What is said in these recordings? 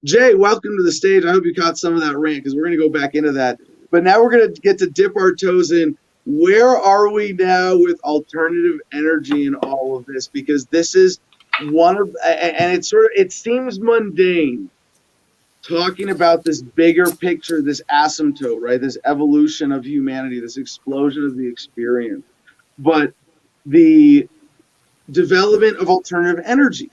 Jay, welcome to the stage. I hope you caught some of that rant because we're going to go back into that. But now we're going to get to dip our toes in. Where are we now with alternative energy and all of this? Because this is one of, and it's sort of, it seems mundane talking about this bigger picture, this asymptote, right? This evolution of humanity, this explosion of the experience. But the development of alternative energy,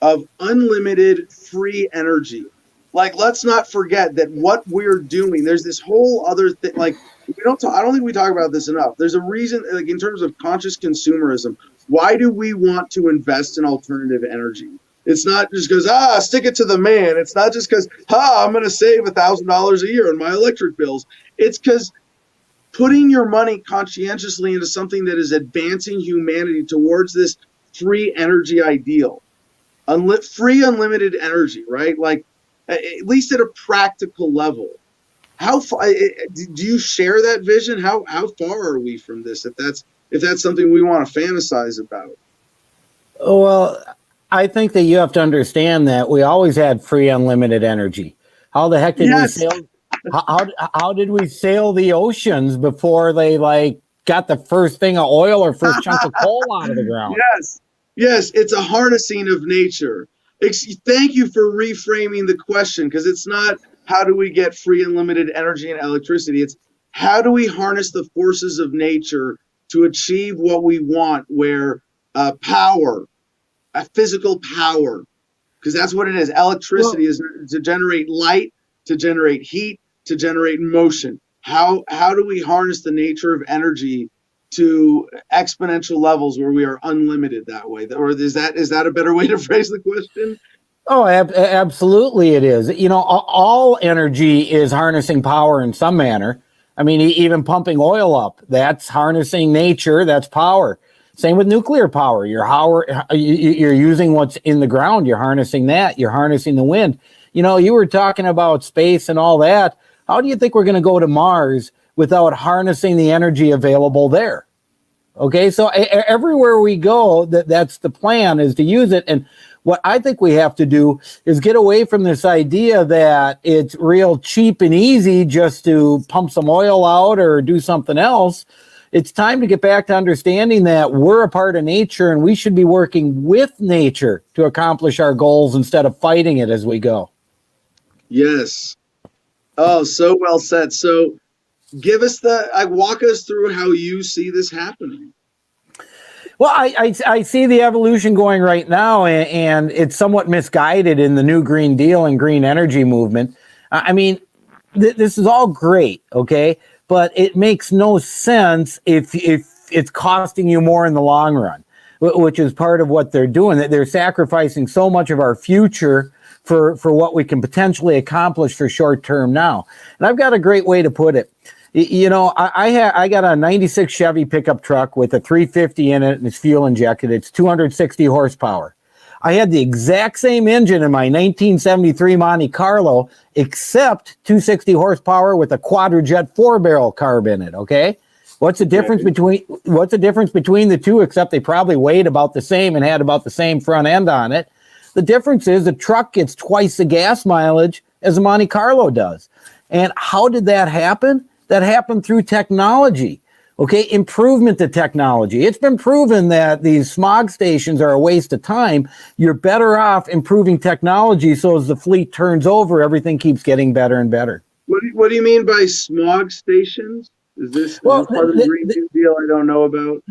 of unlimited free energy. Like, let's not forget that what we're doing, there's this whole other thing. Like, I don't think we talk about this enough. There's a reason, like, in terms of conscious consumerism, why do we want to invest in alternative energy? It's not just because, stick it to the man. It's not just because, I'm going to save $1,000 a year on my electric bills. It's because putting your money conscientiously into something that is advancing humanity towards this free energy ideal. Free unlimited energy, right? Like, at least at a practical level. How far do you share that vision? How far are we from this? If that's something we want to fantasize about. Well, I think that you have to understand that we always had free unlimited energy. How the heck did we sail? How did we sail the oceans before they got the first thing of oil or first chunk of coal out of the ground? Yes, it's a harnessing of nature. Thank you for reframing the question, because it's not how do we get free and limited energy and electricity. It's how do we harness the forces of nature to achieve what we want, where power, physical power, because that's what it is. Electricity is to generate light, to generate heat, to generate motion. How do we harness the nature of energy to exponential levels where we are unlimited that way? Or is that a better way to phrase the question? Oh, absolutely it is. All energy is harnessing power in some manner. I mean, even pumping oil up, that's harnessing nature, that's power. Same with nuclear power. You're using what's in the ground, you're harnessing that, you're harnessing the wind. You were talking about space and all that. How do you think we're going to go to Mars without harnessing the energy available there? Okay, so everywhere we go, that's the plan, is to use it. And what I think we have to do is get away from this idea that it's real cheap and easy just to pump some oil out or do something else. It's time to get back to understanding that we're a part of nature and we should be working with nature to accomplish our goals instead of fighting it as we go. Yes. Oh, so well said. So walk us through how you see this happening. Well, I see the evolution going right now, and it's somewhat misguided in the new Green Deal and green energy movement. I mean, this is all great, okay? But it makes no sense if it's costing you more in the long run, which is part of what they're doing. They're sacrificing so much of our future for what we can potentially accomplish for short term now. And I've got a great way to put it. I got a 96 Chevy pickup truck with a 350 in it, and it's fuel injected. It's 260 horsepower. I had the exact same engine in my 1973 Monte Carlo, except 260 horsepower with a quadrajet 4-barrel carb in it. Okay, what's the difference between the two? Except they probably weighed about the same and had about the same front end on it. The difference is the truck gets twice the gas mileage as a Monte Carlo does. And how did that happen? That happened through technology. Okay, improvement to technology. It's been proven that these smog stations are a waste of time. You're better off improving technology, so as the fleet turns over, everything keeps getting better and better. What do you mean by smog stations? Is this part of the Green Deal I don't know about?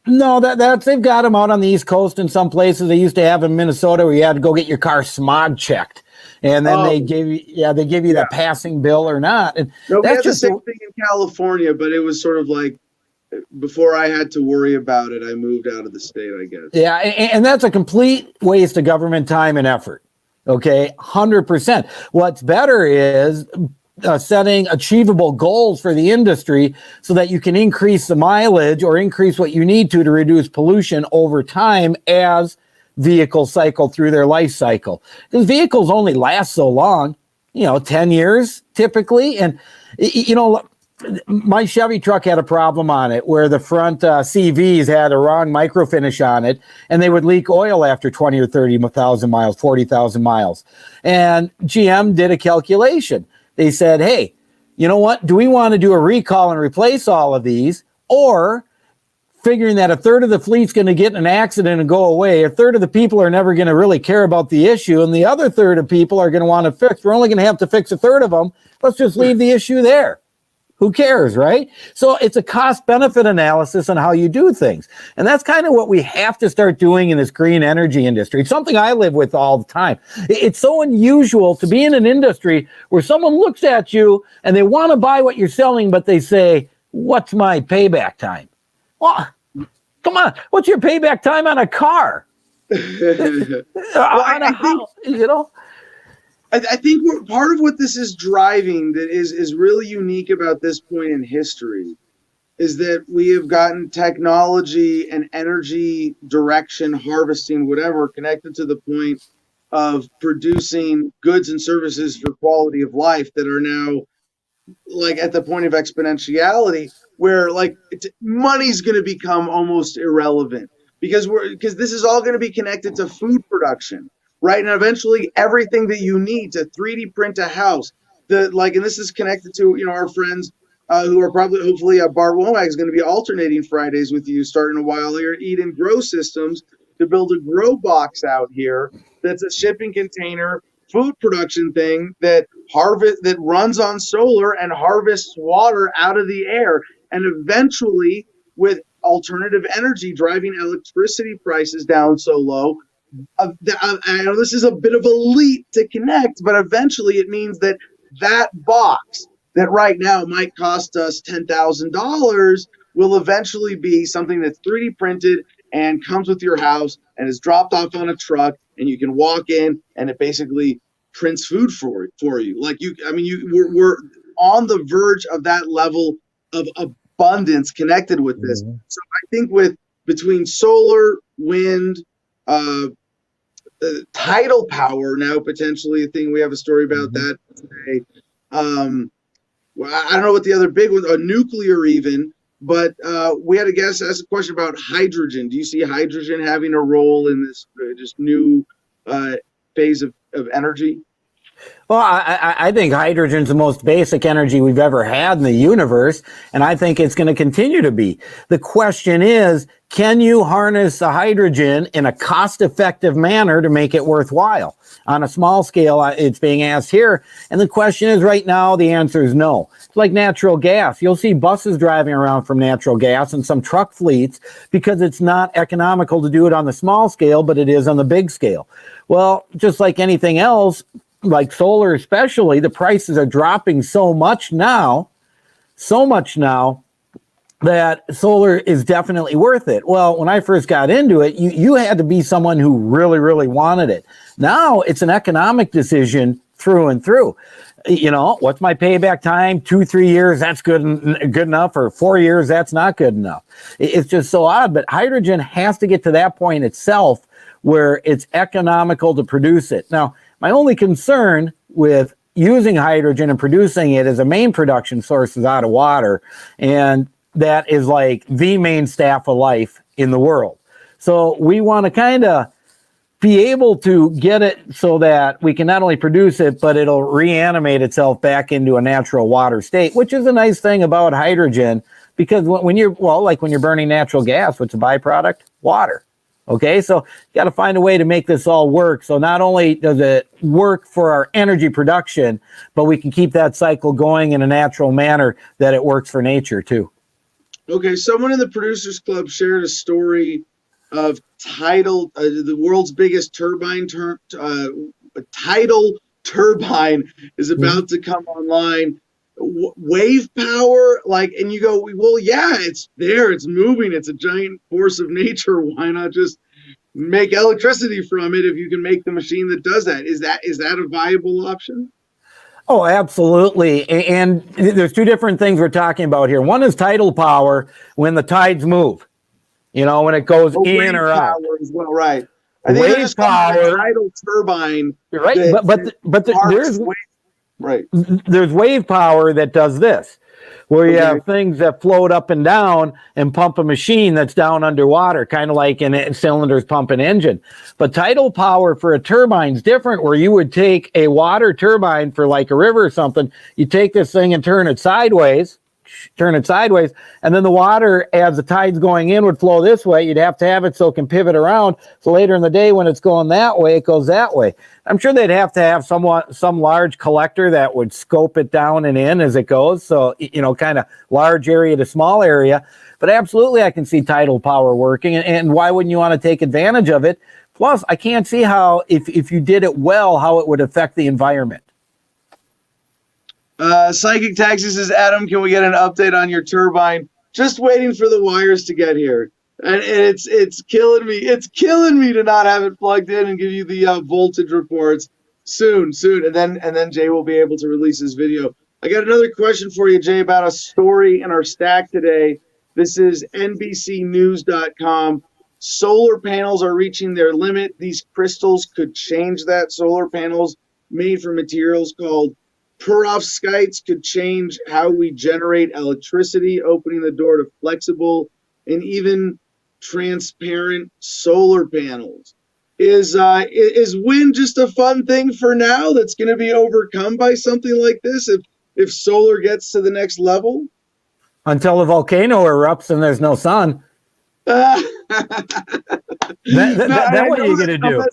No, that's they've got them out on the East Coast in some places. They used to have in Minnesota where you had to go get your car smog checked. And then they give you that passing bill or not. And no, that's just the same thing in California, but it was sort of like before I had to worry about it, I moved out of the state, I guess. Yeah, and that's a complete waste of government time and effort. Okay, 100%. What's better is setting achievable goals for the industry so that you can increase the mileage or increase what you need to reduce pollution over time as vehicles cycle through their life cycle. Because vehicles only last so long, 10 years typically. And, my Chevy truck had a problem on it where the front CVs had a wrong microfinish on it, and they would leak oil after 20 or 30,000 miles, 40,000 miles. And GM did a calculation. They said, hey, you know what? Do we want to do a recall and replace all of these, or figuring that a third of the fleet's going to get in an accident and go away, a third of the people are never going to really care about the issue, and the other third of people are going to want to fix. We're only going to have to fix a third of them. Let's just leave the issue there. Who cares, right? So it's a cost-benefit analysis on how you do things. And that's kind of what we have to start doing in this green energy industry. It's something I live with all the time. It's so unusual to be in an industry where someone looks at you and they want to buy what you're selling, but they say, what's my payback time? Well, come on, what's your payback time on a car? On a house, you know? I think part of what this is driving that is really unique about this point in history is that we have gotten technology and energy direction, harvesting, whatever, connected to the point of producing goods and services for quality of life that are now like at the point of exponentiality where like money's going to become almost irrelevant because this is all going to be connected to food production, right? And eventually everything that you need to 3D print a house, and this is connected to, our friends who are probably, hopefully, Bart Womack is going to be alternating Fridays with you starting a while here, Eden Grow Systems, to build a grow box out here that's a shipping container food production thing that runs on solar and harvests water out of the air. And eventually, with alternative energy driving electricity prices down so low, I know this is a bit of a leap to connect, but eventually it means that box that right now might cost us $10,000 will eventually be something that's 3D printed and comes with your house and is dropped off on a truck, and you can walk in and it basically prints food for you. We're on the verge of that level of abundance connected with this. Mm-hmm. So I think between solar, wind, tidal power now potentially a thing. We have a story about that today. I don't know what the other big ones are, nuclear even, but we had a guest ask a question about hydrogen. Do you see hydrogen having a role in this just new phase of energy? Well, I think hydrogen's the most basic energy we've ever had in the universe, and I think it's going to continue to be. The question is, can you harness the hydrogen in a cost-effective manner to make it worthwhile? On a small scale, it's being asked here, and the question is right now, the answer is no. It's like natural gas. You'll see buses driving around from natural gas and some truck fleets because it's not economical to do it on the small scale, but it is on the big scale. Well, just like anything else, like solar especially, the prices are dropping so much now that solar is definitely worth it. Well, when I first got into it, you had to be someone who really, really wanted it. Now it's an economic decision through and through. What's my payback time? 2-3 years, that's good enough, or 4 years, that's not good enough. It's just so odd, but hydrogen has to get to that point itself where it's economical to produce it. Now, my only concern with using hydrogen and producing it as a main production source is out of water, and that is like the main staff of life in the world. So we want to kind of be able to get it so that we can not only produce it, but it'll reanimate itself back into a natural water state, which is a nice thing about hydrogen, because when you're burning natural gas, what's a byproduct? Water. Okay, so you got to find a way to make this all work. So not only does it work for our energy production, but we can keep that cycle going in a natural manner that it works for nature too. Okay, someone in the Producers Club shared a story of tidal, the world's biggest tidal turbine is about to come online. Wave power, and you go, well, yeah, it's there, it's moving, it's a giant force of nature. Why not just make electricity from it if you can make the machine that does that? Is that a viable option? Oh, absolutely. And there's two different things we're talking about here. One is tidal power when the tides move, when it goes in or out. As well, right. I think wave power, tidal turbine. Right, but there's right. There's wave power that does this. where you Okay. have things that float up and down and pump a machine that's down underwater, kind of like in a cylinders pump an engine. But tidal power for a turbine is different, where you would take a water turbine for like a river or something, you take this thing and turn it sideways, and then the water, as the tide's going in, would flow this way. You'd have to have it so it can pivot around, so later in the day when it's going that way, it goes that way. I'm sure they'd have to have some large collector that would scope it down and in as it goes, so kind of large area to small area. But absolutely, I can see tidal power working, and why wouldn't you want to take advantage of it? Plus, I can't see how, if you did it well, how it would affect the environment. Psychic Taxi says, Adam, can we get an update on your turbine? Just waiting for the wires to get here. And it's killing me. It's killing me to not have it plugged in and give you the voltage reports soon. And then Jay will be able to release his video. I got another question for you, Jay, about a story in our stack today. This is NBCnews.com. Solar panels are reaching their limit. These crystals could change that. Solar panels made from materials called perovskites could change how we generate electricity, opening the door to flexible and even transparent solar panels. Is wind just a fun thing for now that's going to be overcome by something like this if solar gets to the next level? Until a volcano erupts and there's no sun. Then what are you going to do?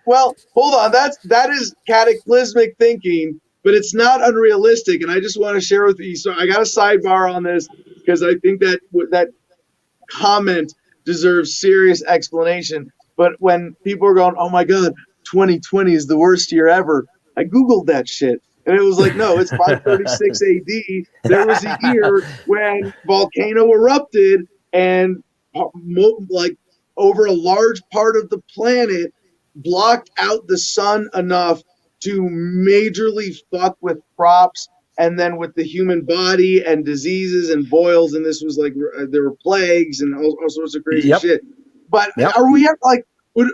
Well, hold on. That is cataclysmic thinking, but it's not unrealistic. And I just want to share with you. So I got a sidebar on this because I think that comment deserves serious explanation. But when people are going, oh my God, 2020 is the worst year ever, I Googled that shit. And it was like, no, it's 536 AD. There was a year when volcano erupted and like over a large part of the planet blocked out the sun enough to majorly fuck with crops and then with the human body and diseases and boils. And this was like, there were plagues and all sorts of crazy shit. But are we like, would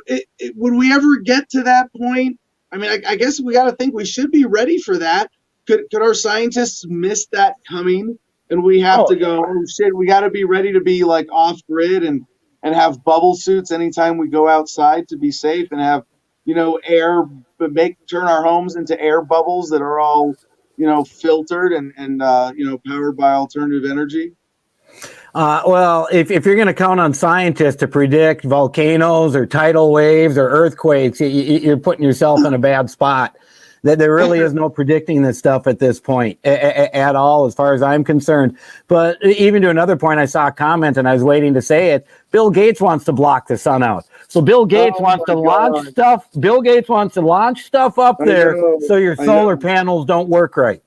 we ever get to that point? I mean, I guess we got to think we should be ready for that. Could our scientists miss that coming? And we have to go, oh shit, we got to be ready to be like off grid and have bubble suits anytime we go outside to be safe and have, air, turn our homes into air bubbles that are all, filtered and powered by alternative energy. Well, if you're going to count on scientists to predict volcanoes or tidal waves or earthquakes, you're putting yourself in a bad spot. There really is no predicting this stuff at this point at all, as far as I'm concerned. But even to another point, I saw a comment and I was waiting to say it. Bill Gates wants to block the sun out. So Bill Gates wants to launch stuff. Bill Gates wants to launch stuff up there so your solar panels don't work right.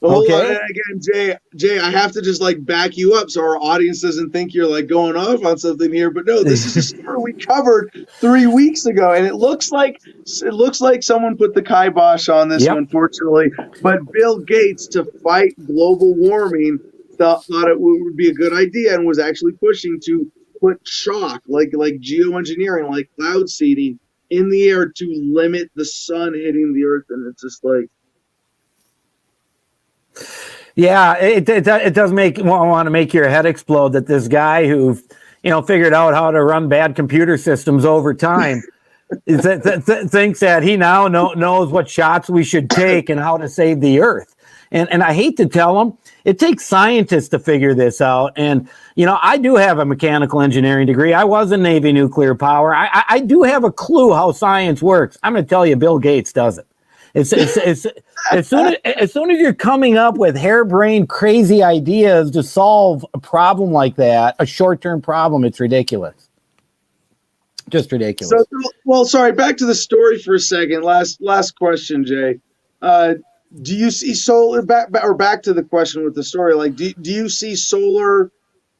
Hold on, again, Jay, I have to just like back you up so our audience doesn't think you're like going off on something here. But no, this is a story we covered 3 weeks ago, and it looks like someone put the kibosh on this, unfortunately. But Bill Gates, to fight global warming, thought it would be a good idea and was actually pushing to put chalk, like geoengineering, like cloud seeding, in the air to limit the sun hitting the earth, and it's just like. Yeah, it does want to make your head explode that this guy who, figured out how to run bad computer systems over time thinks that he now knows what shots we should take and how to save the earth. And I hate to tell him, it takes scientists to figure this out. And, I do have a mechanical engineering degree. I was in Navy nuclear power. I do have a clue how science works. I'm going to tell you, Bill Gates doesn't. It's as soon as you're coming up with harebrained, crazy ideas to solve a problem like that, a short-term problem, it's ridiculous. Just ridiculous. So, well, sorry. Back to the story for a second. Last question, Jay. Do you see solar back to the question with the story? Like, do you see solar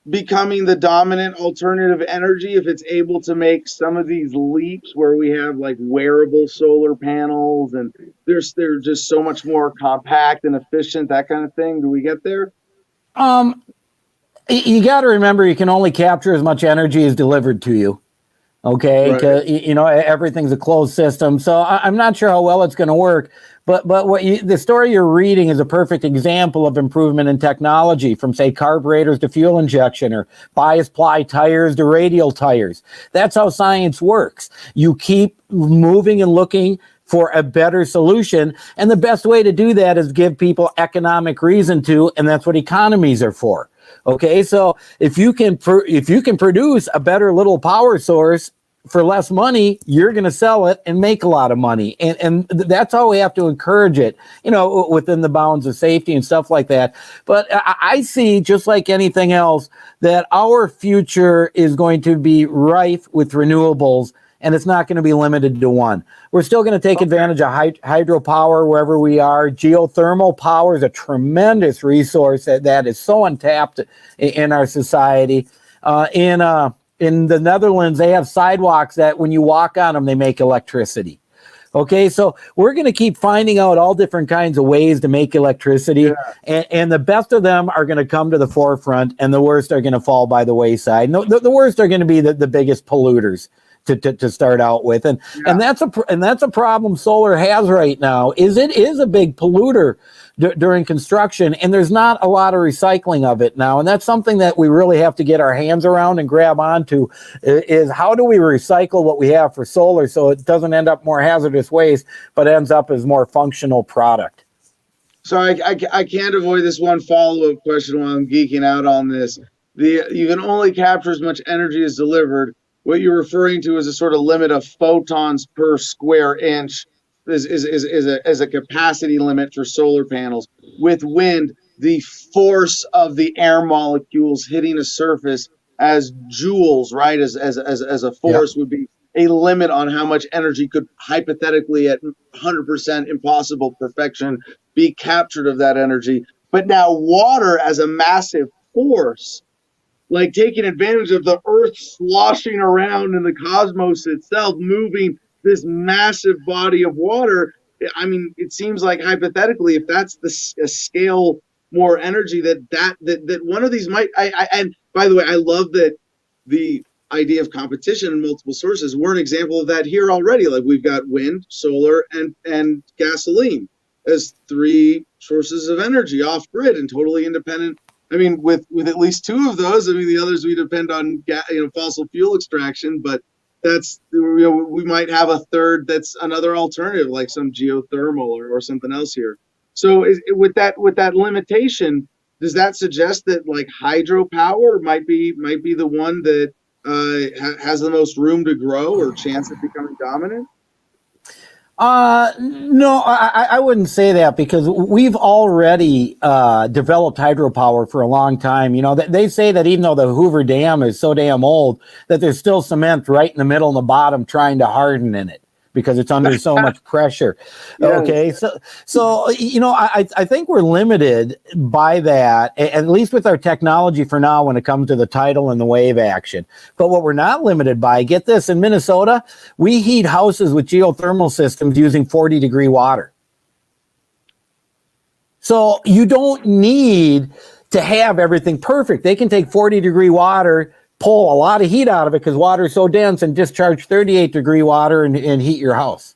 becoming the dominant alternative energy if it's able to make some of these leaps where we have like wearable solar panels and they're just so much more compact and efficient, that kind of thing? Do we get there? You got to remember, you can only capture as much energy as delivered to you. Okay, Right. 'cause, everything's a closed system, so I'm not sure how well it's going to work. But the story you're reading is a perfect example of improvement in technology, from say carburetors to fuel injection, or bias ply tires to radial tires. That's how science works. You keep moving and looking for a better solution, and the best way to do that is give people economic reason to, and that's what economies are for. Okay, so if you can produce a better little power source for less money, you're going to sell it and make a lot of money. And that's how we have to encourage it, within the bounds of safety and stuff like that. But I see, just like anything else, that our future is going to be rife with renewables, and it's not going to be limited to one. We're still going to take advantage of hydropower wherever we are. Geothermal power is a tremendous resource that is so untapped in our society. In the Netherlands, they have sidewalks that when you walk on them, they make electricity. Okay, so we're going to keep finding out all different kinds of ways to make electricity, and the best of them are going to come to the forefront, and the worst are going to fall by the wayside. No, the worst are going to be the biggest polluters to start out with, and that's a problem solar has right now. It is a big polluter during construction, and there's not a lot of recycling of it now, and that's something that we really have to get our hands around and grab onto. Is how do we recycle what we have for solar so it doesn't end up more hazardous waste, but ends up as more functional product. So I can't avoid this one follow-up question while I'm geeking out on this. You can only capture as much energy as delivered. What you're referring to is a sort of limit of photons per square inch is a capacity limit for solar panels. With wind, the force of the air molecules hitting a surface as joules, right, as a force would be a limit on how much energy could hypothetically, at 100% impossible perfection, be captured of that energy. But now water as a massive force, like taking advantage of the earth sloshing around in the cosmos itself, moving this massive body of water. I mean, it seems like hypothetically, if that's the scale more energy that one of these might, and by the way, I love that the idea of competition in multiple sources. We're an example of that here already. Like, we've got wind, solar, and gasoline as three sources of energy off grid and totally independent. I mean, with at least two of those, I mean, the others we depend on, fossil fuel extraction, but that's, we might have a third that's another alternative, like some geothermal or something else here. So with that limitation, does that suggest that like hydropower might be the one that has the most room to grow or chance of becoming dominant? No, I wouldn't say that, because we've already developed hydropower for a long time. They say that even though the Hoover Dam is so damn old, that there's still cement right in the middle and the bottom trying to harden in it, because it's under so much pressure. Yes. Okay, so I think we're limited by that, at least with our technology for now when it comes to the tidal and the wave action. But what we're not limited by, get this, in Minnesota, we heat houses with geothermal systems using 40-degree water. So you don't need to have everything perfect. They can take 40-degree water, pull a lot of heat out of it because water is so dense, and discharge 38-degree water and heat your house.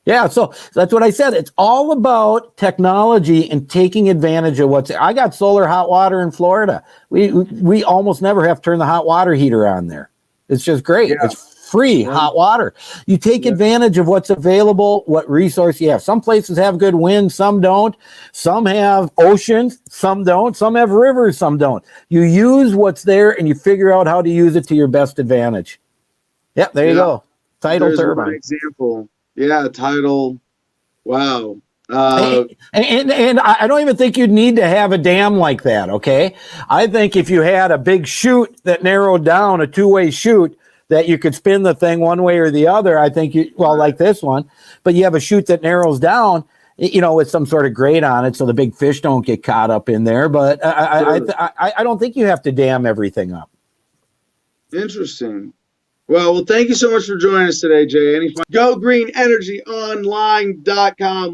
Yeah, so that's what I said. It's all about technology and taking advantage of I got solar hot water in Florida. We almost never have to turn the hot water heater on there. It's just great. Yeah. It's free hot water. You take advantage of what's available, what resource you have. Some places have good wind, some don't. Some have oceans, some don't. Some have rivers, some don't. You use what's there and you figure out how to use it to your best advantage. Yep, there you go. Tidal turbine. One example. Yeah, tidal. Wow. And I don't even think you'd need to have a dam like that, okay? I think if you had a big chute that narrowed down, a two-way chute, that you could spin the thing one way or the other, I think like this one, but you have a chute that narrows down, with some sort of grate on it so the big fish don't get caught up in there. But I don't think you have to dam everything up. Interesting. Well, thank you so much for joining us today, Jay. GoGreenEnergyOnline.com.